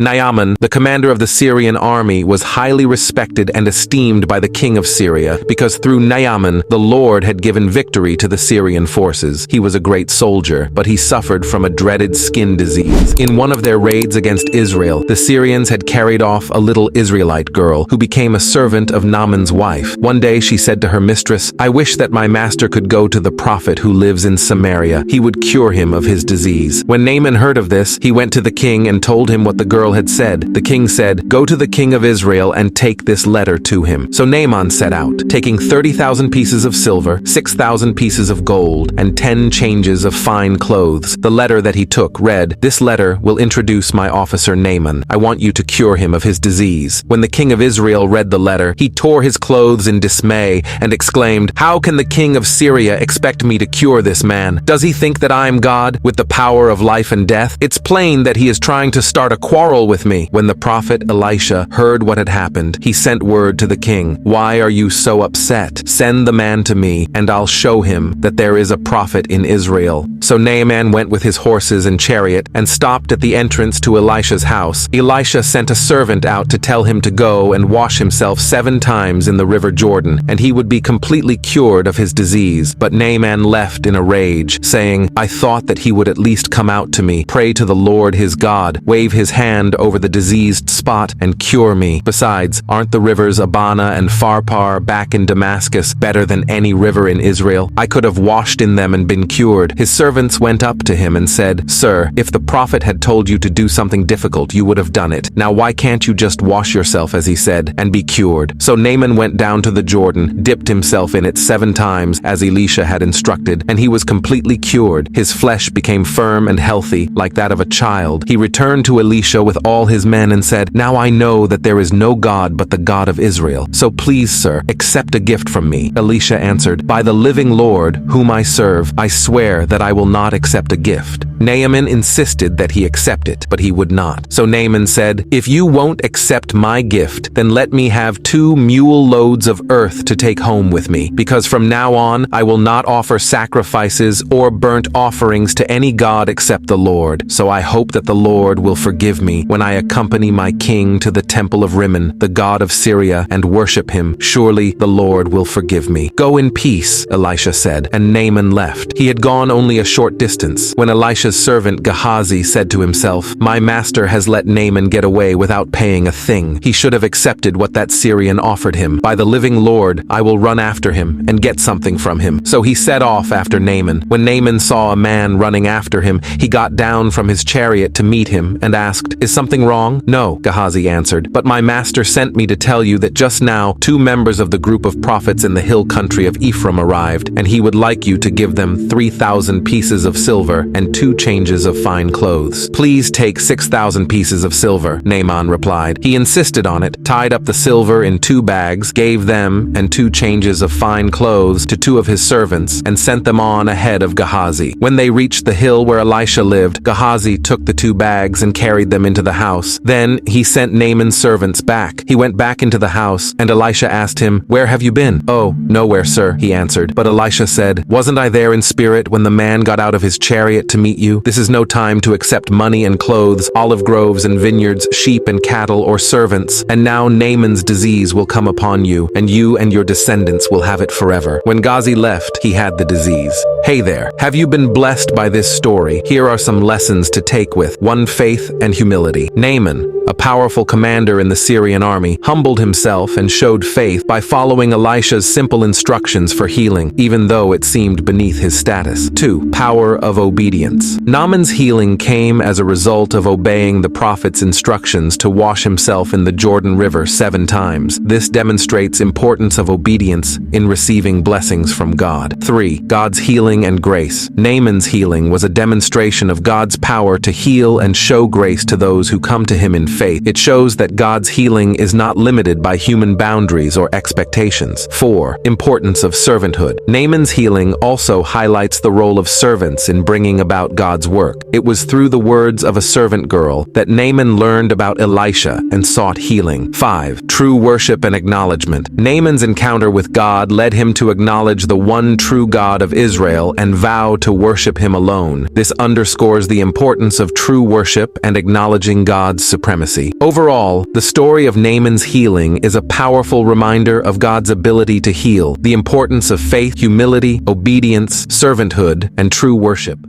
Naaman, the commander of the Syrian army, was highly respected and esteemed by the king of Syria, because through Naaman, the Lord had given victory to the Syrian forces. He was a great soldier, but he suffered from a dreaded skin disease. In one of their raids against Israel, the Syrians had carried off a little Israelite girl, who became a servant of Naaman's wife. One day she said to her mistress, "I wish that my master could go to the prophet who lives in Samaria. He would cure him of his disease." When Naaman heard of this, he went to the king and told him what the girl had said. The king said, "Go to the king of Israel and take this letter to him." So Naaman set out, taking 30,000 pieces of silver, 6,000 pieces of gold, and 10 changes of fine clothes. The letter that he took read, "This letter will introduce my officer Naaman. I want you to cure him of his disease." When the king of Israel read the letter, he tore his clothes in dismay and exclaimed, "How can the king of Syria expect me to cure this man? Does he think that I am God, with the power of life and death? It's plain that he is trying to start a quarrel with me." When the prophet Elisha heard what had happened, he sent word to the king, "Why are you so upset? Send the man to me, and I'll show him that there is a prophet in Israel." So Naaman went with his horses and chariot and stopped at the entrance to Elisha's house. Elisha sent a servant out to tell him to go and wash himself 7 times in the river Jordan, and he would be completely cured of his disease. But Naaman left in a rage, saying, "I thought that he would at least come out to me, pray to the Lord his God, wave his hand over the diseased spot, and cure me. Besides, aren't the rivers Abana and Pharpar back in Damascus better than any river in Israel? I could have washed in them and been cured." His servants went up to him and said, "Sir, if the prophet had told you to do something difficult, you would have done it. Now why can't you just wash yourself, as he said, and be cured?" So Naaman went down to the Jordan, dipped himself in it 7 times, as Elisha had instructed, and he was completely cured. His flesh became firm and healthy, like that of a child. He returned to Elisha with all his men and said, "Now I know that there is no God but the God of Israel. So please, sir, accept a gift from me." Elisha answered, "By the living Lord, whom I serve, I swear that I will not accept a gift." Naaman insisted that he accept it, but he would not. So Naaman said, "If you won't accept my gift, then let me have 2 mule loads of earth to take home with me, because from now on I will not offer sacrifices or burnt offerings to any god except the Lord. So I hope that the Lord will forgive me when I accompany my king to the temple of Rimmon, the god of Syria, and worship him. Surely the Lord will forgive me." "Go in peace," Elisha said, and Naaman left. He had gone only a short distance when Elisha's servant Gehazi said to himself, "My master has let Naaman get away without paying a thing. He should have accepted what that Syrian offered him. By the living Lord, I will run after him and get something from him." So he set off after Naaman. When Naaman saw a man running after him, he got down from his chariot to meet him and asked, "Is something wrong?" "No," Gehazi answered, "but my master sent me to tell you that just now 2 members of the group of prophets in the hill country of Ephraim arrived, and he would like you to give them 3,000 pieces of silver and 2 changes of fine clothes." "Please take 6,000 pieces of silver," Naaman replied. He insisted on it, tied up the silver in 2 bags, gave them and 2 changes of fine clothes to 2 of his servants, and sent them on ahead of Gehazi. When they reached the hill where Elisha lived, Gehazi took the 2 bags and carried them into the house. Then he sent Naaman's servants back. He went back into the house, and Elisha asked him, "Where have you been?" "Oh, nowhere, sir," he answered. But Elisha said, "Wasn't I there in spirit when the man got out of his chariot to meet you? This is no time to accept money and clothes, olive groves and vineyards, sheep and cattle or servants. And now Naaman's disease will come upon you and your descendants will have it forever." When Gehazi left, he had the disease. Hey there, have you been blessed by this story? Here are some lessons to take with. 1. Faith and humility. Naaman, a powerful commander in the Syrian army, humbled himself and showed faith by following Elisha's simple instructions for healing, even though it seemed beneath his status. 2. Power of obedience. Naaman's healing came as a result of obeying the prophet's instructions to wash himself in the Jordan River 7 times. This demonstrates importance of obedience in receiving blessings from God. 3. God's healing and grace. Naaman's healing was a demonstration of God's power to heal and show grace to those who come to him in faith. It shows that God's healing is not limited by human boundaries or expectations. 4. Importance of servanthood. Naaman's healing also highlights the role of servants in bringing about God's work. It was through the words of a servant girl that Naaman learned about Elisha and sought healing. 5. True worship and acknowledgement. Naaman's encounter with God led him to acknowledge the one true God of Israel and vow to worship him alone. This underscores the importance of true worship and acknowledging God's supremacy. intimacy. Overall, the story of Naaman's healing is a powerful reminder of God's ability to heal, the importance of faith, humility, obedience, servanthood, and true worship.